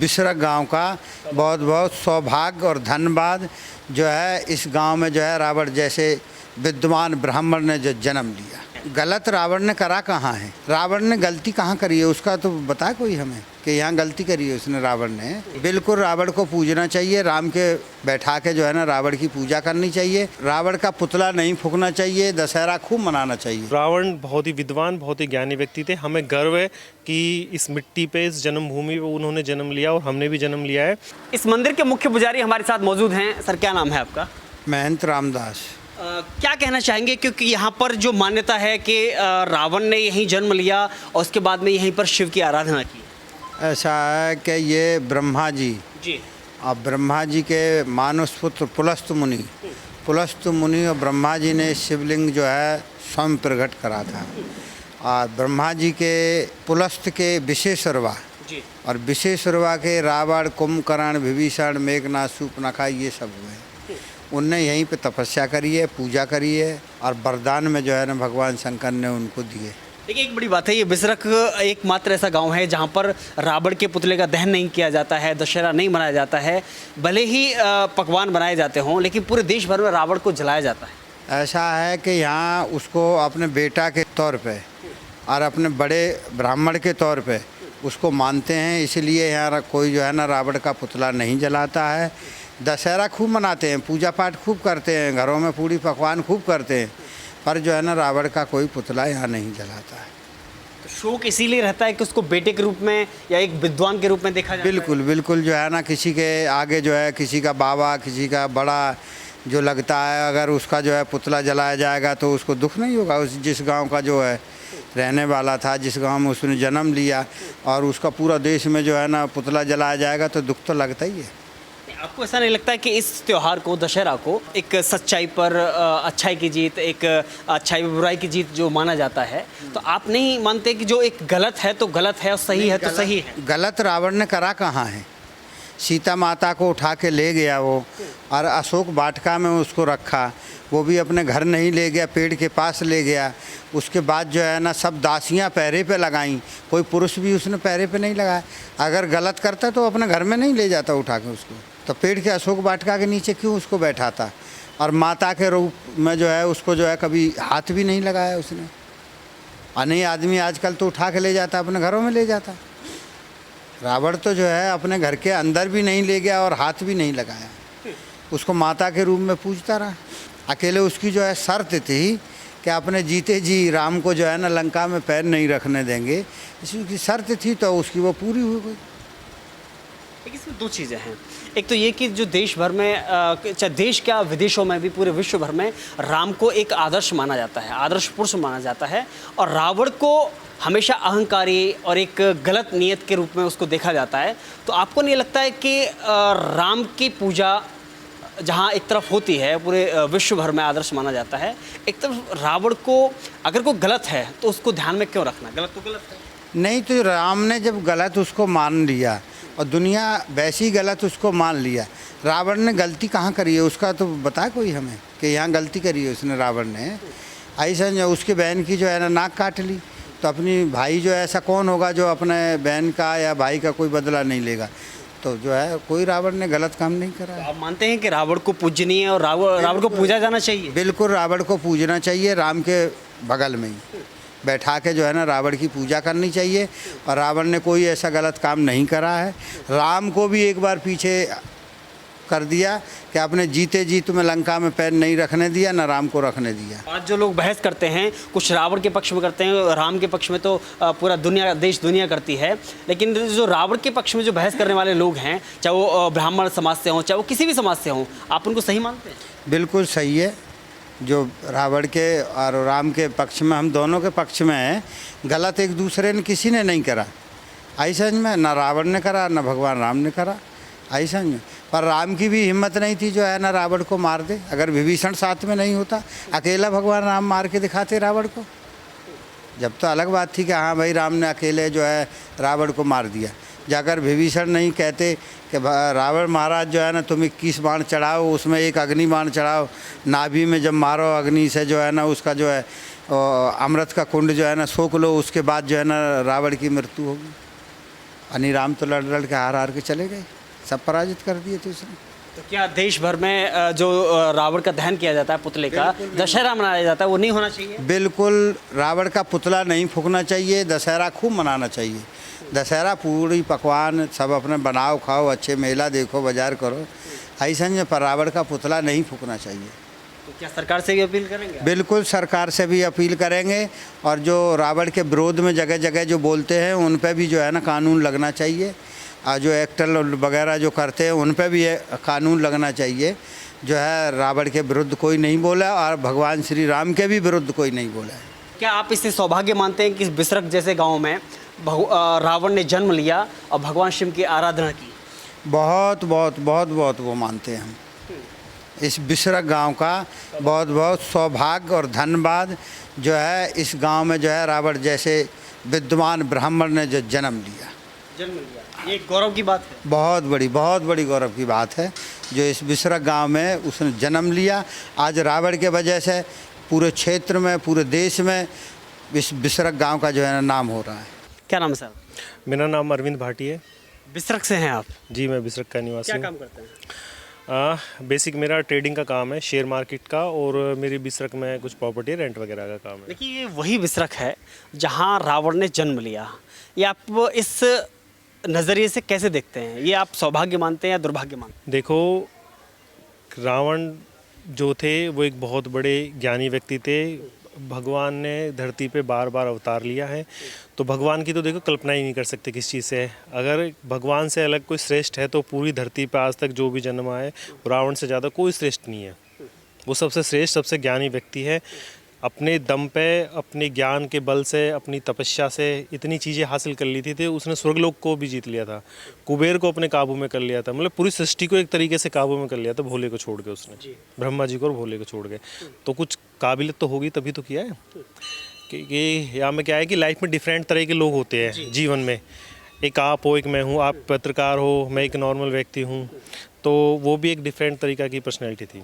बिसरक गांव का बहुत बहुत सौभाग्य और धन्यवाद जो है इस गांव में जो है रावण जैसे विद्वान ब्राह्मण ने जो जन्म लिया। गलत रावण ने करा कहाँ है, रावण ने गलती कहाँ करी है उसका तो बता कोई हमें कि यहाँ गलती करी है उसने रावण ने। बिल्कुल रावण को पूजना चाहिए, राम के बैठा के जो है ना रावण की पूजा करनी चाहिए, रावण का पुतला नहीं फूकना चाहिए, दशहरा खूब मनाना चाहिए। रावण बहुत ही विद्वान, बहुत ही ज्ञानी व्यक्ति थे। हमें गर्व है कि इस मिट्टी पे, इस जन्मभूमि पे उन्होंने जन्म लिया और हमने भी जन्म लिया है। इस मंदिर के मुख्य पुजारी हमारे साथ मौजूद हैं। सर, क्या नाम है आपका? महंत रामदास। क्या कहना चाहेंगे, क्योंकि यहाँ पर जो मान्यता है कि रावण ने यहीं जन्म लिया और उसके बाद में यहीं पर शिव की आराधना की। ऐसा है कि ये ब्रह्मा जी अब ब्रह्मा जी के मानस पुत्र पुलस्त मुनि और ब्रह्मा जी ने शिवलिंग जो है स्वयं प्रकट करा था। और ब्रह्मा जी के पुलस्त के विशेषरवा और विशेषरवा के रावण, कुंभकर्ण, विभीषण, मेघनाथ, शूर्पणखा ये सब हुए। उनने यहीं पे तपस्या करी है, पूजा करी है और वरदान में जो है ना भगवान शंकर ने उनको दिए। देखिए, एक बड़ी बात है, ये बिसरक एकमात्र ऐसा गांव है जहां पर रावण के पुतले का दहन नहीं किया जाता है, दशहरा नहीं मनाया जाता है। भले ही पकवान बनाए जाते हों लेकिन पूरे देश भर में रावण को जलाया जाता है। ऐसा है कि यहाँ उसको अपने बेटा के तौर पे और अपने बड़े ब्राह्मण के तौर पे उसको मानते हैं, इसलिए यहाँ कोई जो है ना रावण का पुतला नहीं जलाता है। दशहरा खूब मनाते हैं, पूजा पाठ खूब करते हैं, घरों में पूड़ी पकवान खूब करते हैं, पर जो है ना रावण का कोई पुतला यहाँ नहीं जलाता है। तो शौक इसीलिए रहता है कि उसको बेटे के रूप में या एक विद्वान के रूप में देखा जाता है। बिल्कुल बिल्कुल जो है ना किसी के आगे जो है किसी का बाबा, किसी का बड़ा जो लगता है, अगर उसका जो है पुतला जलाया जाएगा तो उसको दुख नहीं होगा। उस जिस गांव का जो है रहने वाला था, जिस गांव में उसने जन्म लिया और उसका पूरा देश में जो है ना पुतला जलाया जाएगा तो दुख तो लगता ही है। आपको ऐसा नहीं लगता है कि इस त्यौहार को, दशहरा को, एक सच्चाई पर अच्छाई की जीत, एक अच्छाई पर बुराई की जीत जो माना जाता है, तो आप नहीं मानते कि जो एक गलत है तो गलत है और सही है तो सही है? गलत रावण ने करा कहाँ है? सीता माता को उठा के ले गया वो और अशोक वाटिका में उसको रखा, वो भी अपने घर नहीं ले गया, पेड़ के पास ले गया। उसके बाद जो है ना सब दासियां पैरे पे लगाईं, कोई पुरुष भी उसने पैरे पे नहीं लगाया। अगर गलत करता तो अपने घर में नहीं ले जाता उठा के उसको, तो पेड़ के अशोक वाटिका के नीचे क्यों उसको बैठाता? और माता के रूप में जो है उसको जो है कभी हाथ भी नहीं लगाया उसने। और नहीं आदमी आजकल तो उठा के ले जाता, अपने घरों में ले जाता। रावण तो जो है अपने घर के अंदर भी नहीं ले गया और हाथ भी नहीं लगाया, उसको माता के रूप में पूजता रहा। अकेले उसकी जो है शर्त थी कि अपने जीते जी राम को जो है ना लंका में पैर नहीं रखने देंगे, इसकी शर्त थी तो उसकी वो पूरी हो गई। इसमें दो चीज़ें हैं। एक तो ये कि जो देश भर में, चाहे देश क्या विदेशों में भी, पूरे विश्व भर में राम को एक आदर्श माना जाता है, आदर्श पुरुष माना जाता है, और रावण को हमेशा अहंकारी और एक गलत नीयत के रूप में उसको देखा जाता है। तो आपको नहीं लगता है कि राम की पूजा जहाँ एक तरफ होती है, पूरे विश्व भर में आदर्श माना जाता है, एक तरफ रावण को अगर कोई गलत है तो उसको ध्यान में क्यों रखना? गलत तो गलत है। नहीं तो राम ने जब गलत उसको मान लिया और दुनिया वैसी ही गलत उसको मान लिया, रावण ने गलती कहाँ करी है उसका तो बता कोई हमें कि यहाँ गलती करी है उसने रावण ने। ऐसा जो उसके बहन की जो है ना नाक काट ली, तो अपनी भाई जो है ऐसा कौन होगा जो अपने बहन का या भाई का कोई बदला नहीं लेगा? तो जो है कोई रावण ने गलत काम नहीं करा है। आप मानते हैं कि रावण को पूजनीय और रावण को पूजा जाना चाहिए? बिल्कुल रावण को पूजना चाहिए, राम के बगल में ही बैठा के जो है ना रावण की पूजा करनी चाहिए। और रावण ने कोई ऐसा गलत काम नहीं करा है। राम को भी एक बार पीछे कर दिया कि आपने जीते जी तुम्हें लंका में पैर नहीं रखने दिया, ना राम को रखने दिया। आज जो लोग बहस करते हैं, कुछ रावण के पक्ष में करते हैं, राम के पक्ष में तो पूरा दुनिया, देश दुनिया करती है, लेकिन जो रावण के पक्ष में जो बहस करने वाले लोग हैं, चाहे वो ब्राह्मण समाज से हों, चाहे वो किसी भी समाज से हों, आप उनको सही मानते हैं? बिल्कुल सही है। जो रावण के और राम के पक्ष में, हम दोनों के पक्ष में है। गलत एक दूसरे ने किसी ने नहीं करा, ऐसा में ना रावण ने करा ना भगवान राम ने करा, ऐसा में। पर राम की भी हिम्मत नहीं थी जो है ना रावण को मार दे। अगर विभीषण साथ में नहीं होता, अकेला भगवान राम मार के दिखाते रावण को। जब तो अलग बात थी कि हाँ भाई राम ने अकेले जो है रावण को मार दिया। जाकर विभीषण नहीं कहते कि रावण महाराज जो है ना तुम 21 बाण चढ़ाओ, उसमें एक अग्नि बाण चढ़ाओ, नाभि में जब मारो अग्नि से जो है ना उसका जो है अमृत का कुंड जो है ना सोख लो, उसके बाद जो है ना रावण की मृत्यु होगी। अनि राम तो लड़ लड़ के हार हार के चले गए, सब पराजित कर दिए थे उसने। तो क्या देश भर में जो रावण का दहन किया जाता है, पुतले का दशहरा मनाया जाता है, वो नहीं होना चाहिए? बिल्कुल, रावण का पुतला नहीं फूकना चाहिए, दशहरा खूब मनाना चाहिए। दशहरा पूरी पकवान सब अपने बनाओ खाओ, अच्छे मेला देखो, बाजार करो, ऐसा नहीं, पर रावण का पुतला नहीं फूकना चाहिए। तो क्या सरकार से भी अपील करेंगे? बिल्कुल सरकार से भी अपील करेंगे, और जो रावण के विरोध में जगह जगह जो बोलते हैं उन पे भी जो है ना कानून लगना चाहिए, और जो एक्टर वगैरह जो करते हैं उन पे भी कानून लगना चाहिए। जो है रावण के विरुद्ध कोई नहीं बोला, और भगवान श्री राम के भी विरुद्ध कोई नहीं बोला है। क्या आप इसे सौभाग्य मानते हैं कि इस बिसरक जैसे गांव में रावण ने जन्म लिया और भगवान शिव की आराधना की? बहुत बहुत बहुत बहुत वो मानते हैं हम इस बिसरक गांव का बहुत बहुत सौभाग्य और धन्यवाद जो है इस गांव में जो है रावण जैसे विद्वान ब्राह्मण ने जो जन्म लिया। ये एक गौरव की बात है। बहुत बड़ी गौरव की बात है जो इस बिसरक गांव में उसने जन्म लिया। आज रावण के वजह से पूरे क्षेत्र में, पूरे देश में इस बिसरक गांव का जो है ना नाम हो रहा है। क्या नाम है सर? मेरा नाम अरविंद भाटी है। बिसरक से हैं आप? जी, मैं बिसरक का निवासी क्या हूँ। काम करते हैं? बेसिक मेरा ट्रेडिंग का काम है, शेयर मार्केट का, और मेरी बिसरक में कुछ प्रॉपर्टी रेंट वगैरह का काम है। देखिए, ये वही बिसरक है जहाँ रावण ने जन्म लिया। ये आप इस नज़रिए से कैसे देखते हैं? ये आप सौभाग्य मानते हैं या दुर्भाग्य मानते हैं? देखो, रावण जो थे वो एक बहुत बड़े ज्ञानी व्यक्ति थे। भगवान ने धरती पे बार बार अवतार लिया है, तो भगवान की तो देखो कल्पना ही नहीं कर सकते किस चीज़ से। अगर भगवान से अलग कोई श्रेष्ठ है तो पूरी धरती पे आज तक जो भी जन्म आए, रावण से ज़्यादा कोई श्रेष्ठ नहीं है। वो सबसे श्रेष्ठ, सबसे ज्ञानी व्यक्ति है। अपने दम पे, अपने ज्ञान के बल से, अपनी तपस्या से इतनी चीज़ें हासिल कर ली थी। उसने स्वर्गलोक को भी जीत लिया था, कुबेर को अपने काबू में कर लिया था, मतलब पूरी सृष्टि को एक तरीके से काबू में कर लिया था, भोले को छोड़ के उसने, ब्रह्मा जी को और भोले को छोड़ के। तो कुछ काबिलियत तो होगी तभी तो किया है। कि यहाँ में क्या है कि लाइफ में डिफरेंट तरह के लोग होते हैं जीवन में। एक आप हो, एक मैं हूँ, आप पत्रकार हो, मैं एक नॉर्मल व्यक्ति हूँ, तो वो भी एक डिफरेंट तरीका की पर्सनैलिटी थी।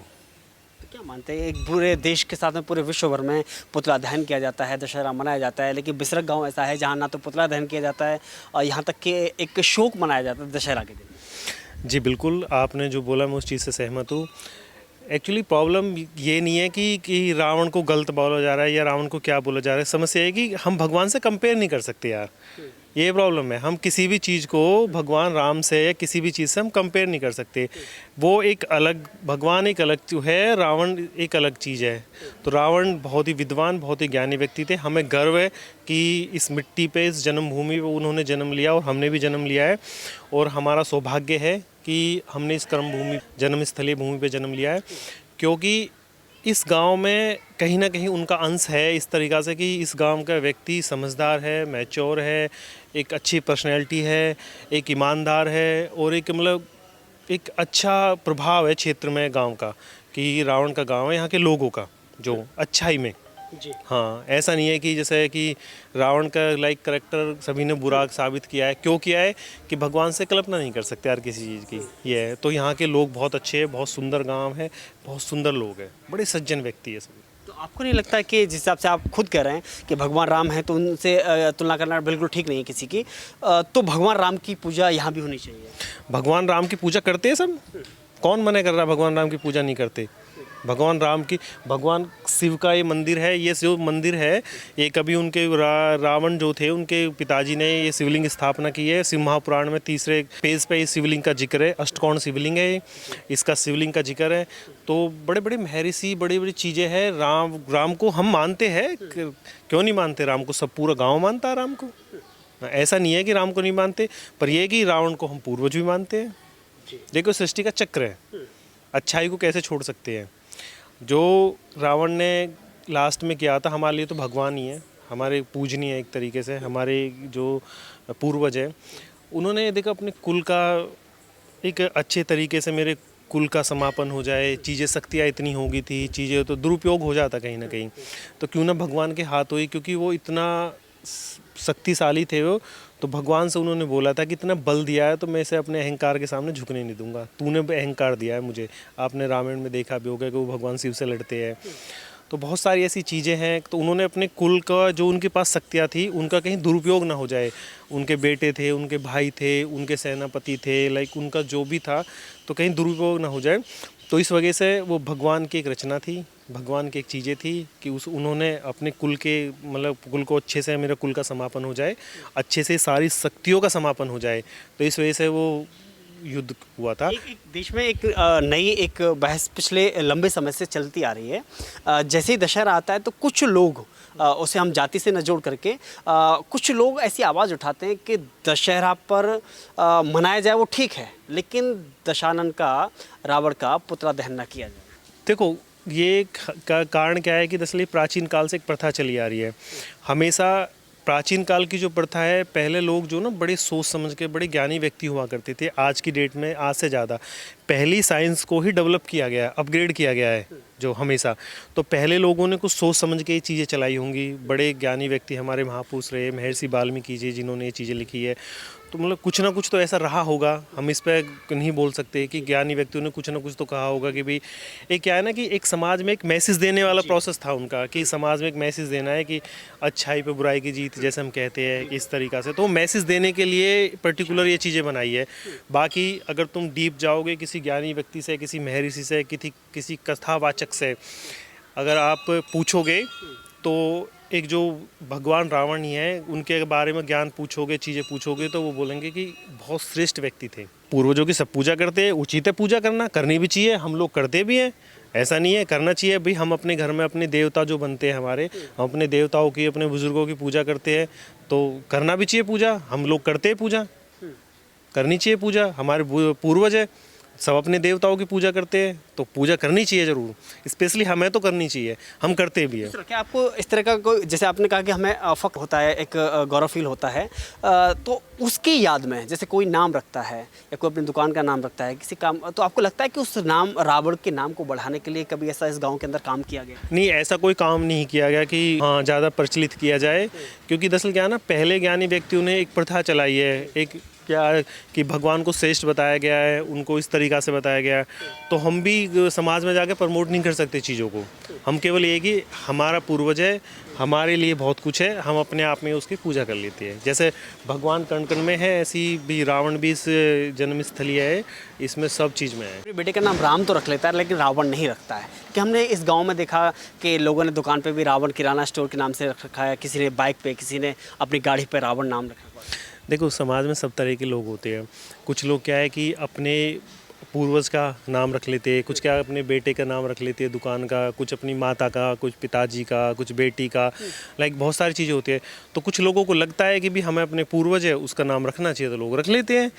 क्या मानते हैं, एक पूरे देश के साथ में पूरे विश्व भर में पुतला दहन किया जाता है, दशहरा मनाया जाता है, लेकिन बिसरक गांव ऐसा है जहां ना तो पुतला दहन किया जाता है और यहां तक कि एक शोक मनाया जाता है दशहरा के दिन? जी बिल्कुल, आपने जो बोला मैं उस चीज़ से सहमत हूँ। एक्चुअली प्रॉब्लम ये नहीं है कि रावण को गलत बोला जा रहा है या रावण को क्या बोला जा रहा है। समस्या है कि हम भगवान से कंपेयर नहीं कर सकते यार, ये प्रॉब्लम है। हम किसी भी चीज़ को भगवान राम से या किसी भी चीज़ से हम कंपेयर नहीं कर सकते। वो एक अलग, भगवान एक अलग है, रावण एक अलग चीज़ है। तो रावण बहुत ही विद्वान, बहुत ही ज्ञानी व्यक्ति थे। हमें गर्व है कि इस मिट्टी पे, इस जन्मभूमि पे उन्होंने जन्म लिया और हमने भी जन्म लिया है, और हमारा सौभाग्य है कि हमने इस कर्मभूमि, जन्मस्थलीय भूमि पे जन्म लिया है, क्योंकि इस गांव में कहीं ना कहीं उनका अंश है इस तरीक़ा से कि इस गांव का व्यक्ति समझदार है, मैच्योर है, एक अच्छी पर्सनैलिटी है, एक ईमानदार है, और एक मतलब एक अच्छा प्रभाव है क्षेत्र में गांव का, कि रावण का गांव है, यहाँ के लोगों का जो अच्छाई में। जी हाँ, ऐसा नहीं है कि जैसे कि रावण का लाइक करेक्टर सभी ने बुरा साबित किया है। क्यों किया है कि भगवान से कल्पना नहीं कर सकते यार किसी चीज़ की, ये है। तो यहाँ के लोग बहुत अच्छे हैं, बहुत सुंदर गांव है, बहुत सुंदर लोग हैं, बड़े सज्जन व्यक्ति है सभी। तो आपको नहीं लगता कि जिस हिसाब से आप खुद कह रहे हैं कि भगवान राम है तो उनसे तुलना करना बिल्कुल ठीक नहीं है किसी की, तो भगवान राम की पूजा यहाँ भी होनी चाहिए? भगवान राम की पूजा करते हैं सब, कौन मना कर रहा है भगवान राम की पूजा नहीं करते? भगवान राम की, भगवान शिव का ये मंदिर है, ये शिव मंदिर है। ये कभी उनके रावण जो थे उनके पिताजी ने ये शिवलिंग स्थापना की है। शिव महापुराण में 3रे पेज पे इस शिवलिंग का जिक्र है, अष्टकोण शिवलिंग है, इसका शिवलिंग का जिक्र है। तो बड़े बड़े महर्षि, बड़ी बड़ी चीज़ें हैं। राम को हम मानते हैं, क्यों नहीं मानते? राम को सब पूरा गाँव मानता है राम को, ऐसा नहीं है कि राम को नहीं मानते, पर यह कि रावण को हम पूर्वज भी मानते हैं। देखो सृष्टि का चक्र है, अच्छाई को कैसे छोड़ सकते हैं? जो रावण ने लास्ट में किया था हमारे लिए तो भगवान ही है, हमारे पूजनीय है एक तरीके से। हमारे जो पूर्वज हैं उन्होंने देखो अपने कुल का एक अच्छे तरीके से, मेरे कुल का समापन हो जाए, चीज़ें शक्तियाँ इतनी हो गई थी, चीज़ें तो दुरुपयोग हो जाता कहीं ना कहीं, तो क्यों ना भगवान के हाथ हुई, क्योंकि वो इतना शक्तिशाली थे वो। तो भगवान से उन्होंने बोला था कि इतना बल दिया है तो मैं इसे अपने अहंकार के सामने झुकने नहीं दूंगा, तूने भी अहंकार दिया है मुझे। आपने रामायण में देखा भी होगा कि वो भगवान शिव से लड़ते हैं। तो बहुत सारी ऐसी चीज़ें हैं। तो उन्होंने अपने कुल का जो उनके पास शक्तियाँ थी उनका कहीं दुरुपयोग ना हो जाए। उनके बेटे थे, उनके भाई थे, उनके सेनापति थे, लाइक उनका जो भी था तो कहीं दुरुपयोग ना हो जाए। तो इस वजह से वो भगवान की एक रचना थी, भगवान की एक चीज़ें थी कि उन्होंने अपने कुल के मतलब कुल को अच्छे से मेरे कुल का समापन हो जाए, अच्छे से सारी शक्तियों का समापन हो जाए। तो इस वजह से वो युद्ध हुआ था। एक देश में एक नई एक बहस पिछले लंबे समय से चलती आ रही है। जैसे ही दशहरा आता है तो कुछ लोग उसे हम जाति से न जोड़ करके कुछ लोग ऐसी आवाज़ उठाते हैं कि दशहरा पर मनाया जाए वो ठीक है, लेकिन दशानन का, रावण का पुतला दहन न किया जाए। देखो ये कारण क्या है कि दरअसल प्राचीन काल से एक प्रथा चली आ रही है। हमेशा प्राचीन काल की जो प्रथा है, पहले लोग जो ना बड़े सोच समझ के बड़े ज्ञानी व्यक्ति हुआ करते थे। आज की डेट में आज से ज़्यादा पहली साइंस को ही डेवलप किया गया है, अपग्रेड किया गया है जो हमेशा। तो पहले लोगों ने कुछ सोच समझ के ये चीज़ें चलाई होंगी। बड़े ज्ञानी व्यक्ति हमारे महापुरुष रहे, महर्षि वाल्मीकि जी जिन्होंने ये चीज़ें लिखी है। तो मतलब कुछ ना कुछ तो ऐसा रहा होगा, हम इस पर नहीं बोल सकते कि ज्ञानी व्यक्तियों ने कुछ ना कुछ तो कहा होगा कि भाई एक क्या है ना कि एक समाज में एक मैसेज देने वाला प्रोसेस था उनका, कि समाज में एक मैसेज देना है कि अच्छाई पे बुराई की जीत जैसे हम कहते हैं इस तरीक़ा से। तो मैसेज देने के लिए पर्टिकुलर ये चीज़ें बनाई है। बाकी अगर तुम डीप जाओगे किसी ज्ञानी व्यक्ति से, किसी महर्षि से, किसी कथावाचक से अगर आप पूछोगे तो एक जो भगवान रावण ही है उनके बारे में ज्ञान पूछोगे, चीज़ें पूछोगे तो वो बोलेंगे कि बहुत श्रेष्ठ व्यक्ति थे। पूर्वजों की सब पूजा करते हैं, उचित है पूजा करना, करनी भी चाहिए, हम लोग करते भी हैं, ऐसा नहीं है, करना चाहिए भाई। हम अपने घर में अपने देवता जो बनते हैं हमारे, हम अपने देवताओं की, अपने बुजुर्गों की पूजा करते हैं तो करना भी चाहिए पूजा। हम लोग करते हैं पूजा, करनी चाहिए पूजा। हमारे पूर्वज है सब अपने देवताओं की पूजा करते हैं तो पूजा करनी चाहिए ज़रूर, स्पेशली हमें तो करनी चाहिए, हम करते भी हैं। क्या आपको इस तरह का कोई, जैसे आपने कहा कि हमें फ़ख्र होता है, एक गौरव फील होता है, तो उसकी याद में जैसे कोई नाम रखता है या कोई अपनी दुकान का नाम रखता है किसी काम, तो आपको लगता है कि उस नाम रावण के नाम को बढ़ाने के लिए कभी ऐसा इस गाँव के अंदर काम किया गया? नहीं, ऐसा कोई काम नहीं किया गया कि हाँ ज़्यादा प्रचलित किया जाए, क्योंकि दरअसल क्या है ना, पहले ज्ञानी व्यक्तियों ने एक प्रथा चलाई है, एक क्या कि भगवान को श्रेष्ठ बताया गया है, उनको इस तरीक़ा से बताया गया है। तो हम भी समाज में जाकर प्रमोट नहीं कर सकते चीज़ों को। हम केवल ये कि हमारा पूर्वज है, हमारे लिए बहुत कुछ है, हम अपने आप में उसकी पूजा कर लेते हैं। जैसे भगवान कण कण में है, ऐसी भी रावण भी इस जन्मस्थली है, इसमें सब चीज़ में है। बेटे का नाम राम तो रख लेता है लेकिन रावण नहीं रखता है। कि हमने इस गांव में देखा कि लोगों ने दुकान पे भी रावण किराना स्टोर के नाम से रख रखा है, किसी ने बाइक पे, किसी ने अपनी गाड़ी पे रावण नाम रखा हुआ है। देखो समाज में सब तरह के लोग होते हैं। कुछ लोग क्या है कि अपने पूर्वज का नाम रख लेते हैं, कुछ क्या अपने बेटे का नाम रख लेते हैं दुकान का, कुछ अपनी माता का, कुछ पिताजी का, कुछ बेटी का, लाइक बहुत सारी चीज़ें होती है। तो कुछ लोगों को लगता है कि भी हमें अपने पूर्वज है उसका नाम रखना चाहिए तो लोग रख लेते हैं।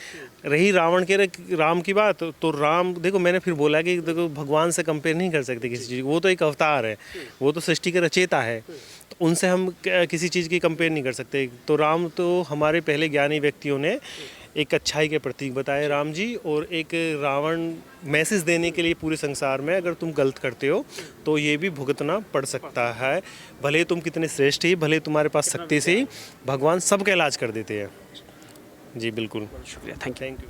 रही रावण के राम की बात, तो राम देखो मैंने फिर बोला कि देखो भगवान से कंपेयर नहीं कर सकते किसी चीज़ को, वो तो एक अवतार है, वो तो सृष्टि के रचयिता है, तो उनसे हम किसी चीज़ की कंपेयर नहीं कर सकते। तो राम तो हमारे पहले ज्ञानी व्यक्तियों ने एक अच्छाई के प्रतीक बताए राम जी, और एक रावण मैसेज देने के लिए पूरे संसार में अगर तुम गलत करते हो तो ये भी भुगतना पड़ सकता है। भले तुम कितने श्रेष्ठ ही, भले तुम्हारे पास शक्ति से ही, भगवान सबका इलाज कर देते हैं। जी बिल्कुल, शुक्रिया, थैंक यू।